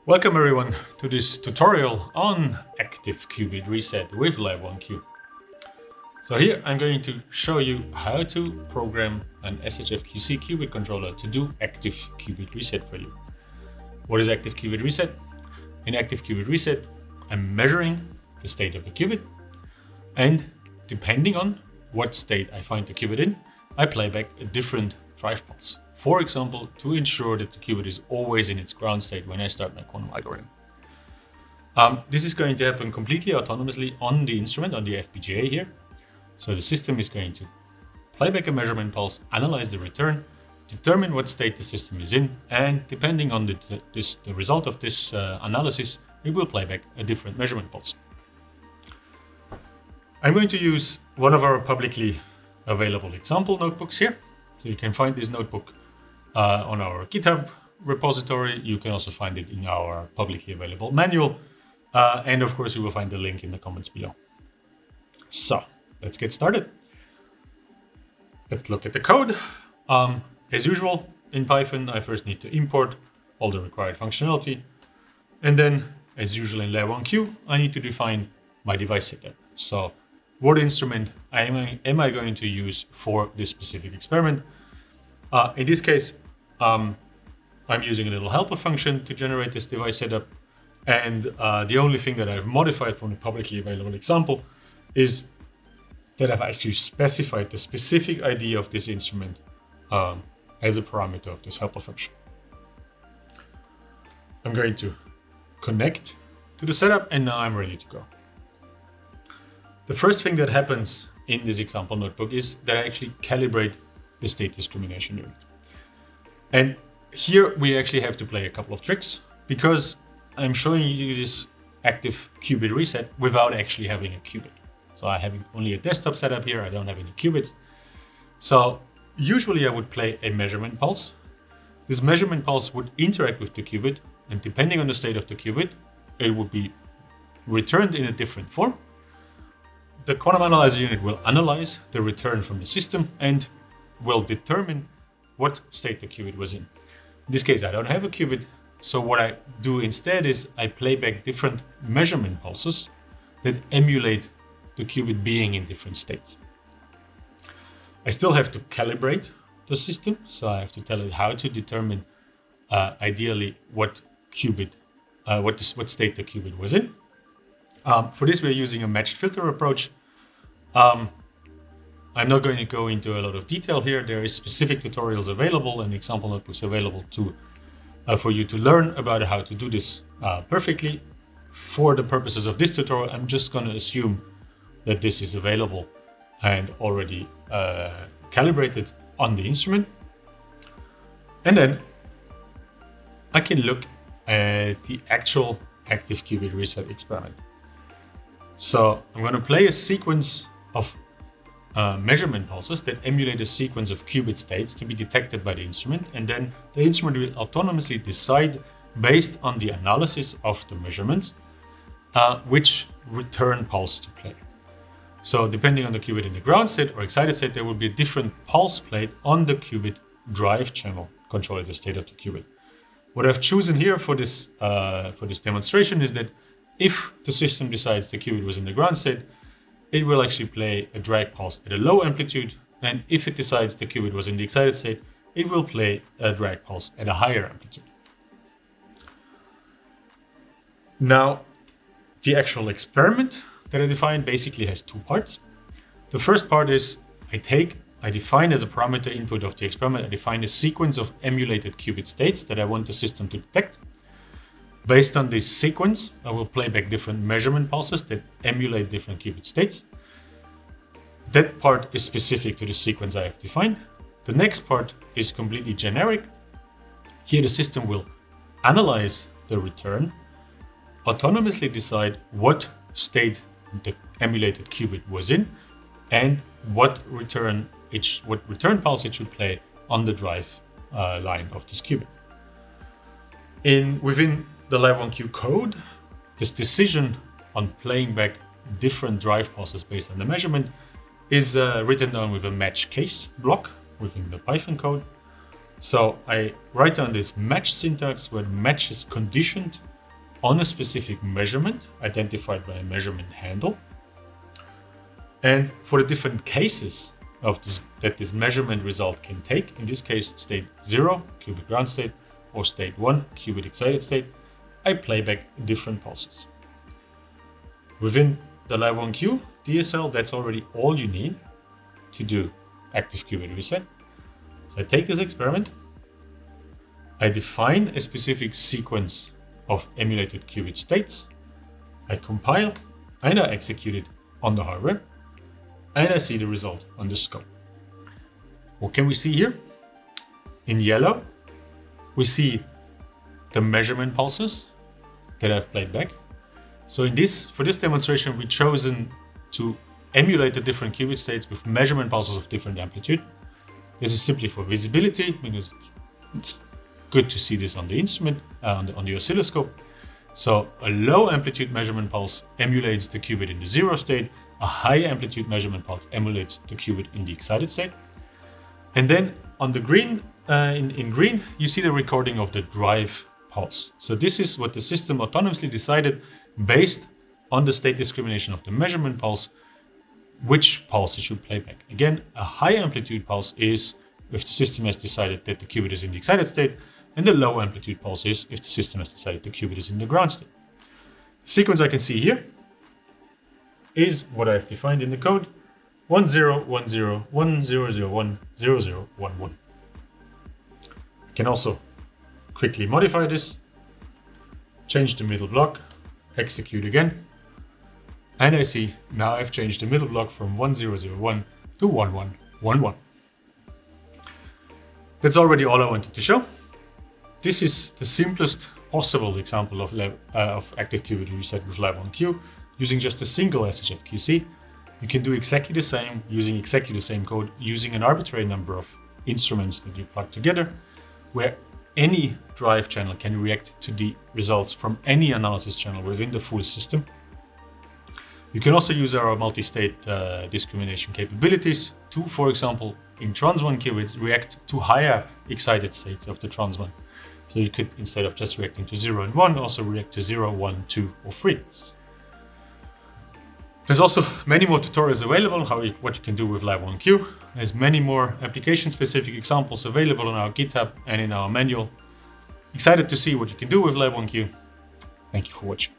Welcome everyone to this tutorial on active qubit reset with LabOne Q. So here I'm going to show you how to program an SHFQC qubit controller to do active qubit reset for you. What is active qubit reset? In active qubit reset, I'm measuring the state of the qubit, and depending on what state I find the qubit in, I play back a different drive pulse. For example, to ensure that the qubit is always in its ground state when I start my quantum algorithm. This is going to happen completely autonomously on the instrument, on the FPGA here. So the system is going to play back a measurement pulse, analyze the return, determine what state the system is in, and depending on the result of this analysis, it will play back a different measurement pulse. I'm going to use one of our publicly available example notebooks here. So you can find this notebook on our GitHub repository. You can also find it in our publicly available manual. And of course, you will find the link in the comments below. So let's get started. Let's look at the code. As usual, in Python, I first need to import all the required functionality. And then, as usual in LabOne Q, I need to define my device setup. So what instrument am I going to use for this specific experiment? In this case, I'm using a little helper function to generate this device setup. And the only thing that I've modified from the publicly available example is that I've actually specified the specific ID of this instrument as a parameter of this helper function. I'm going to connect to the setup, and now I'm ready to go. The first thing that happens in this example notebook is that I actually calibrate the state discrimination unit. And here we actually have to play a couple of tricks, because I'm showing you this active qubit reset without actually having a qubit. So I have only a desktop setup here. I don't have any qubits. So usually I would play a measurement pulse. This measurement pulse would interact with the qubit, and depending on the state of the qubit, it would be returned in a different form. The quantum analyzer unit will analyze the return from the system and will determine what state the qubit was in. In this case, I don't have a qubit, so what I do instead is I play back different measurement pulses that emulate the qubit being in different states. I still have to calibrate the system, so I have to tell it how to determine ideally what qubit, what state the qubit was in. For this, we're using a matched filter approach. I'm not going to go into a lot of detail here. There is specific tutorials available and example notebooks available for you to learn about how to do this perfectly. For the purposes of this tutorial, I'm just going to assume that this is available and already calibrated on the instrument. And then I can look at the actual active qubit reset experiment. So I'm going to play a sequence of measurement pulses that emulate a sequence of qubit states to be detected by the instrument, and then the instrument will autonomously decide, based on the analysis of the measurements, which return pulse to play. So depending on the qubit in the ground state or excited state, there will be a different pulse played on the qubit drive channel controlling the state of the qubit. What I've chosen here for this demonstration is that if the system decides the qubit was in the ground state, it will actually play a drag pulse at a low amplitude. And if it decides the qubit was in the excited state, it will play a drag pulse at a higher amplitude. Now, the actual experiment that I defined basically has two parts. The first part is I define as a parameter input of the experiment, I define a sequence of emulated qubit states that I want the system to detect. Based on this sequence, I will play back different measurement pulses that emulate different qubit states. That part is specific to the sequence I have defined. The next part is completely generic. Here the system will analyze the return, autonomously decide what state the emulated qubit was in, and what return pulse it should play on the drive line of this qubit. Within the LabOne Q code, this decision on playing back different drive pulses based on the measurement is written down with a match case block within the Python code. So I write down this match syntax where match is conditioned on a specific measurement identified by a measurement handle. And for the different cases of that this measurement result can take, in this case state 0, qubit ground state, or state 1, qubit excited state, I play back different pulses. Within the LabOne Q DSL, that's already all you need to do active qubit reset. So I take this experiment, I define a specific sequence of emulated qubit states, I compile and I execute it on the hardware, and I see the result on the scope. What can we see here? In yellow, we see the measurement pulses that I've played back. So for this demonstration, we've chosen to emulate the different qubit states with measurement pulses of different amplitude. This is simply for visibility, because it's good to see this on the instrument, on the oscilloscope. So a low amplitude measurement pulse emulates the qubit in the 0 state. A high amplitude measurement pulse emulates the qubit in the excited state. And then on the green, in green, you see the recording of the drive pulse. So this is what the system autonomously decided based on the state discrimination of the measurement pulse, which pulse it should play back. Again, a high amplitude pulse is if the system has decided that the qubit is in the excited state, and the low amplitude pulse is if the system has decided the qubit is in the ground state. The sequence I can see here is what I've defined in the code: 1010 1001 0011. I can also quickly modify this, change the middle block, execute again, and I see now I've changed the middle block from 1001 to 1111. That's already all I wanted to show. This is the simplest possible example of active qubit reset with LabOne Q using just a single SHFQC. You can do exactly the same using exactly the same code, using an arbitrary number of instruments that you plug together, where any drive channel can react to the results from any analysis channel within the full system. You can also use our multi-state discrimination capabilities to, for example, in trans1 qubits, react to higher excited states of the trans1. So you could, instead of just reacting to 0 and 1, also react to 0, 1, 2, or 3. There's also many more tutorials available on what you can do with LabOne Q. There's many more application-specific examples available on our GitHub and in our manual. Excited to see what you can do with LabOne Q. Thank you for watching.